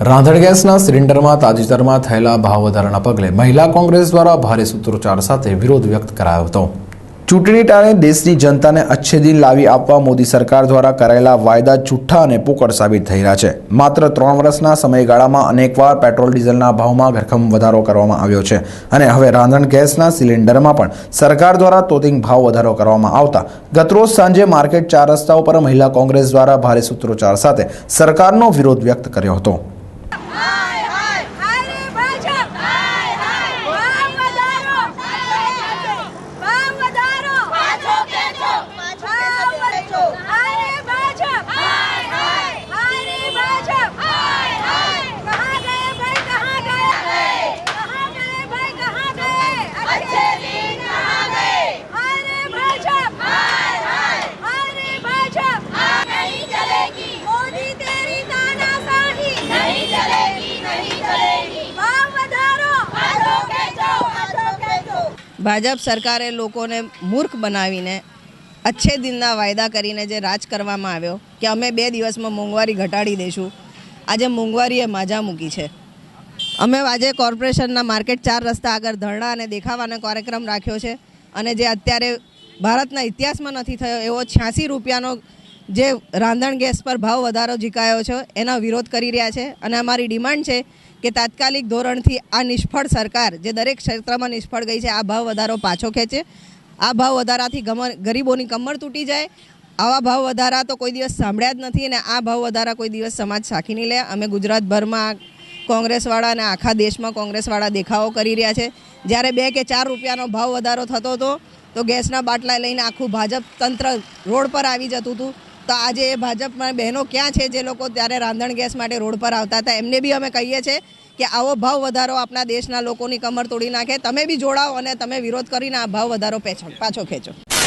રાંધણ ગેસના સિલિન્ડરમાં તાજેતરમાં થયેલા ભાવ વધારાના પગલે મહિલા કોંગ્રેસ દ્વારા ભારે સૂત્રોચ્ચાર સાથે વિરોધ વ્યક્ત કરાયો હતો। ચૂંટણી ટાણે દેશની જનતાને અચ્છે દિન લાવી આપવા મોદી સરકાર દ્વારા કરાયેલા વાયદા જૂઠ્ઠા અને પોકળ સાબિત થઈ રહ્યા છે। માત્ર 3 વર્ષના સમયગાળામાં અનેકવાર પેટ્રોલ ડીઝલના ભાવમાં ધરખમ વધારો કરવામાં આવ્યો છે અને હવે રાંધણ ગેસના સિલિન્ડરમાં પણ સરકાર દ્વારા તોતિંગ ભાવ વધારો કરવામાં આવતા ગતરોજ સાંજે માર્કેટ 4 રસ્તા ઉપર મહિલા કોંગ્રેસ દ્વારા ભારે સૂત્રોચ્ચાર સાથે સરકારનો વિરોધ વ્યક્ત કર્યો હતો। ભાજપ સરકારે લોકોને મૂર્ખ બનાવીને અચ્છે દિનના વાયદા કરીને જે રાજ કરવામાં આવ્યો કે અમે 2 દિવસમાં મોંઘવારી ઘટાડી દઈશું, આજે મોંઘવારીએ માજા મૂકી છે। અમે આજે કોર્પોરેશનના માર્કેટ 4 રસ્તા આગળ ધરણા અને દેખાવાનો કાર્યક્રમ રાખ્યો છે અને જે અત્યારે ભારતના ઇતિહાસમાં નથી થયો એવો 86 રૂપિયાનો જે રાંધણ ગેસ પર ભાવ વધારો ઝીકાયો છે એનો વિરોધ કરી રહ્યા છે અને અમારી ડિમાન્ડ છે કે તાત્કાલિક ધોરણથી આ નિષ્ફળ સરકાર જે દરેક ક્ષેત્રમાં નિષ્ફળ ગઈ છે આ ભાવ વધારો પાછો ખેંચે। આ ભાવ વધારાથી ગરીબોની કમર તૂટી જાય। આવા ભાવ વધારા તો કોઈ દિવસ સાંભળ્યા જ નથી અને આ ભાવ વધારા કોઈ દિવસ સમાજ સાખી નહીં લે। અમે ગુજરાતભરમાં કોંગ્રેસવાળા અને આખા દેશમાં કોંગ્રેસવાળા દેખાવો કરી રહ્યા છે। જ્યારે 2 કે 4 રૂપિયાનો ભાવ વધારો થતો હતો તો ગેસના બાટલા લઈને આખું ભાજપ તંત્ર રોડ પર આવી જતું હતું। તો આજે એ ભાજપમાં બહેનો ક્યાં છે જે લોકો ત્યારે રાંધણ ગેસ માટે રોડ પર આવતા હતા? એમને બી અમે કહીએ છીએ કે આવો ભાવ વધારો આપણા દેશના લોકોની કમર તોડી નાખે। તમે બી જોડાઓ અને તમે વિરોધ કરીને આ ભાવ વધારો પાછો ખેંચો।